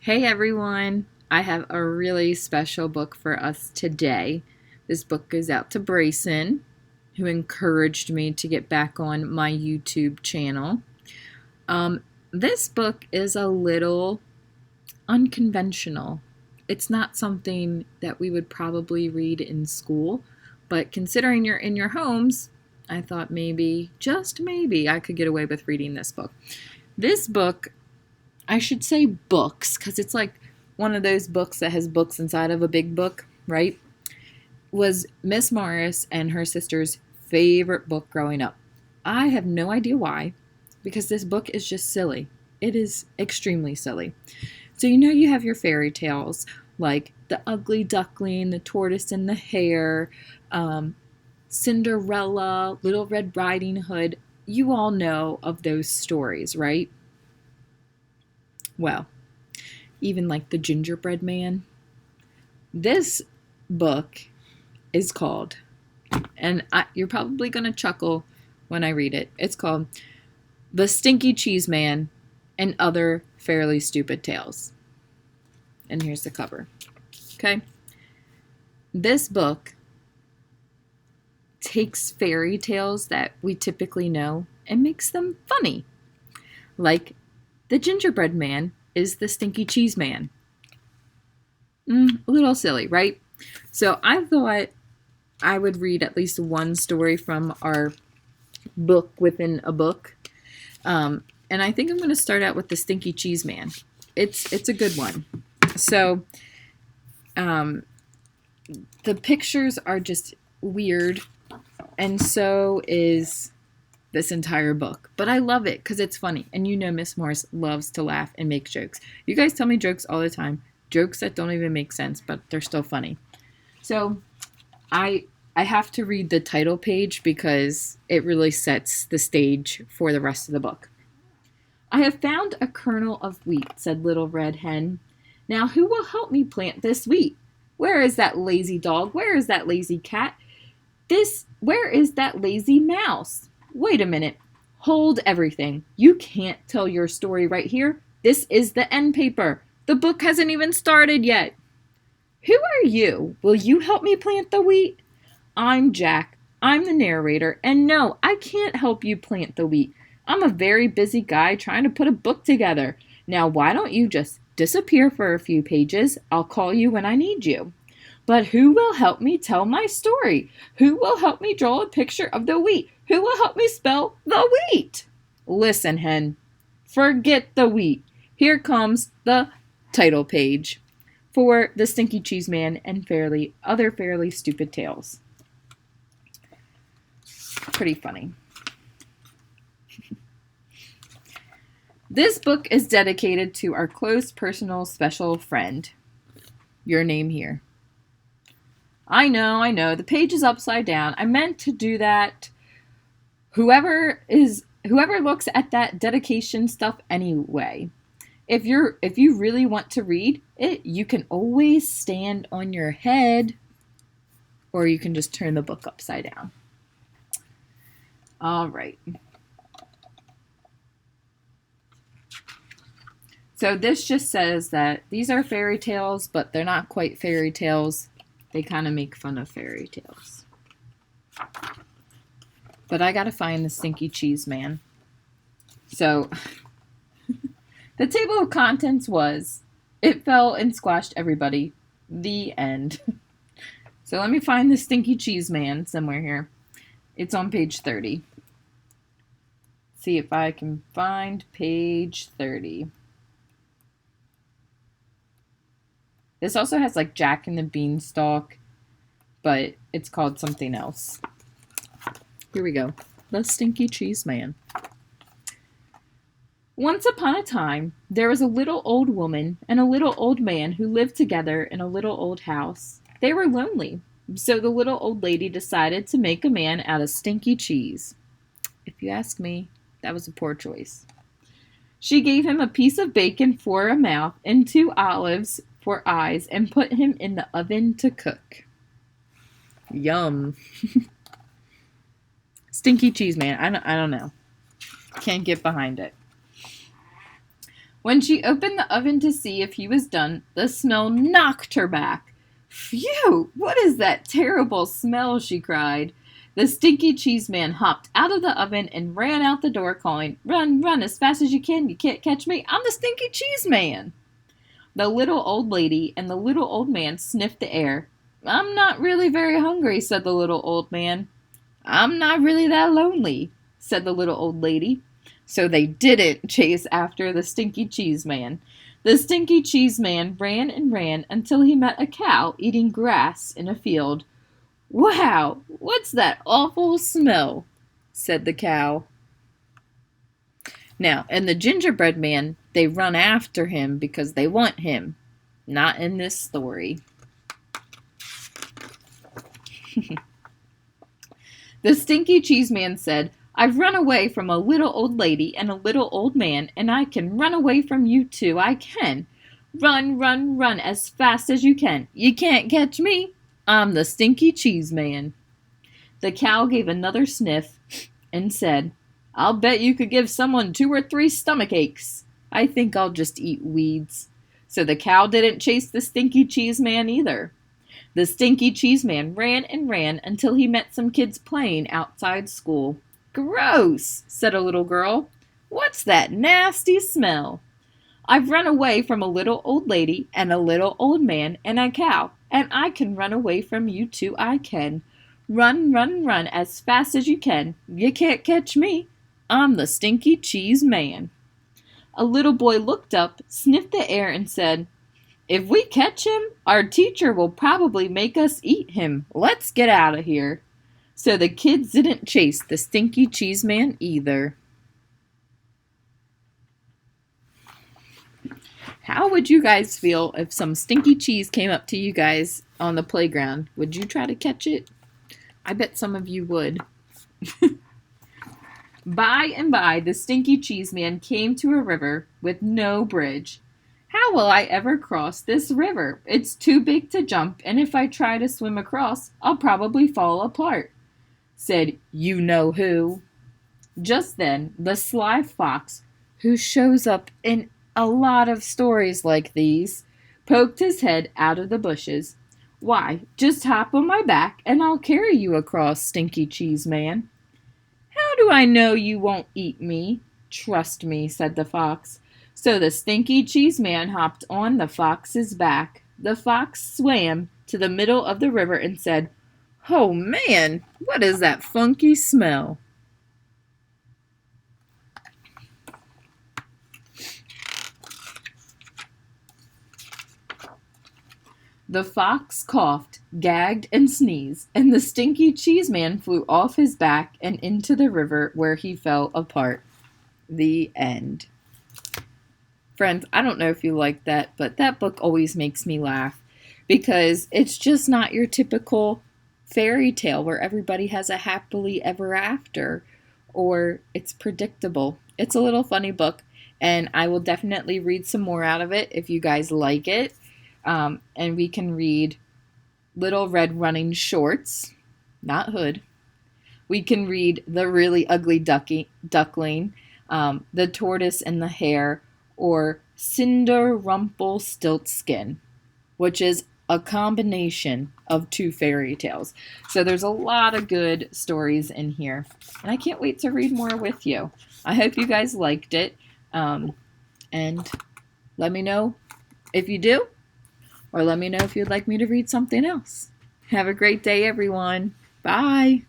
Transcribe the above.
Hey everyone, I have a really special book for us today. This book goes out to Brayson, who encouraged me to get back on my YouTube channel. This book is a little unconventional. It's not something that we would probably read in school, but considering you're in your homes, I thought maybe, just maybe, I could get away with reading this book. This book, I should say books, because it's like one of those books that has books inside of a big book, right? Was Miss Morris and her sister's favorite book growing up. I have no idea why, because this book is just silly. It is extremely silly. So you have your fairy tales, like the ugly duckling, the tortoise and the hare, Cinderella, Little Red Riding Hood. You all know of those stories, right? Well, even like the Gingerbread Man. This book is called, and you're probably going to chuckle when I read it. It's called The Stinky Cheese Man and Other Fairly Stupid Tales. And here's the cover. Okay? This book takes fairy tales that we typically know and makes them funny. Like the Gingerbread Man is the Stinky Cheese Man. A little silly, right? So I thought I would read at least one story from our book within a book. And I think I'm going to start out with the Stinky Cheese Man. It's a good one. So the pictures are just weird, and so is this entire book. But I love it because it's funny. And Miss Morris loves to laugh and make jokes. You guys tell me jokes all the time. Jokes that don't even make sense, but they're still funny. So I have to read the title page because it really sets the stage for the rest of the book. I have found a kernel of wheat, said Little Red Hen. Now who will help me plant this wheat? Where is that lazy dog? Where is that lazy cat? Where is that lazy mouse? Wait a minute. Hold everything. You can't tell your story right here. This is the end paper. The book hasn't even started yet. Who are you? Will you help me plant the wheat? I'm Jack. I'm the narrator. And no, I can't help you plant the wheat. I'm a very busy guy trying to put a book together. Now, why don't you just disappear for a few pages? I'll call you when I need you. But who will help me tell my story? Who will help me draw a picture of the wheat? Who will help me spell the wheat? Listen, Hen, forget the wheat. Here comes the title page for The Stinky Cheese Man and Other Fairly Stupid Tales. Pretty funny. This book is dedicated to our close, personal, special friend. Your name here. I know. The page is upside down. I meant to do that. Whoever looks at that dedication stuff anyway. If you really want to read it, you can always stand on your head, or you can just turn the book upside down. All right. So this just says that these are fairy tales, but they're not quite fairy tales. They kind of make fun of fairy tales. But I gotta find the Stinky Cheese Man. So the table of contents was, it fell and squashed everybody. The end. So let me find the Stinky Cheese Man somewhere here. It's on page 30. See if I can find page 30. This also has like Jack and the Beanstalk, but it's called something else. Here we go. The Stinky Cheese Man. Once upon a time, there was a little old woman and a little old man who lived together in a little old house. They were lonely, so the little old lady decided to make a man out of stinky cheese. If you ask me, that was a poor choice. She gave him a piece of bacon for a mouth and 2 olives for eyes and put him in the oven to cook. Yum. Stinky Cheese Man. I don't know. Can't get behind it. When she opened the oven to see if he was done, the smell knocked her back. Phew! What is that terrible smell? She cried. The stinky cheese man hopped out of the oven and ran out the door, calling, "Run, run as fast as you can. You can't catch me. I'm the stinky cheese man." The little old lady and the little old man sniffed the air. "I'm not really very hungry," said the little old man. "I'm not really that lonely," said the little old lady. So they didn't chase after the stinky cheese man. The stinky cheese man ran and ran until he met a cow eating grass in a field. "Wow, what's that awful smell?" said the cow. Now, in the Gingerbread Man, they run after him because they want him. Not in this story. The stinky cheese man said, "I've run away from a little old lady and a little old man, and I can run away from you too. I can. Run, run, run as fast as you can. You can't catch me. I'm the stinky cheese man." The cow gave another sniff and said, "I'll bet you could give someone 2 or 3 stomach aches. I think I'll just eat weeds." So the cow didn't chase the stinky cheese man either. The stinky cheese man ran and ran until he met some kids playing outside school. "Gross," said a little girl. "What's that nasty smell?" "I've run away from a little old lady and a little old man and a cow, and I can run away from you too, I can. Run, run, run as fast as you can. You can't catch me. I'm the stinky cheese man." A little boy looked up, sniffed the air, and said, "If we catch him, our teacher will probably make us eat him. Let's get out of here." So the kids didn't chase the stinky cheese man either. How would you guys feel if some stinky cheese came up to you guys on the playground? Would you try to catch it? I bet some of you would. By and by, the stinky cheese man came to a river with no bridge. "How will I ever cross this river? It's too big to jump, and if I try to swim across, I'll probably fall apart," said you-know-who. Just then, the sly fox, who shows up in a lot of stories like these, poked his head out of the bushes. "Why, just hop on my back, and I'll carry you across, Stinky Cheese Man." "How do I know you won't eat me?" "Trust me," said the fox. So the Stinky Cheese Man hopped on the fox's back. The fox swam to the middle of the river and said, "Oh man, what is that funky smell?" The fox coughed, gagged, and sneezed, and the Stinky Cheese Man flew off his back and into the river where he fell apart. The end. Friends, I don't know if you like that, but that book always makes me laugh because it's just not your typical fairy tale where everybody has a happily ever after or it's predictable. It's a little funny book, and I will definitely read some more out of it if you guys like it. And we can read Little Red Running Shorts, not Hood. We can read The Really Ugly Duckling, The Tortoise and the Hare, or Cinder Rumpelstiltskin, which is a combination of 2 fairy tales. So there's a lot of good stories in here, and I can't wait to read more with you. I hope you guys liked it, and let me know if you do, or let me know if you'd like me to read something else. Have a great day, everyone. Bye.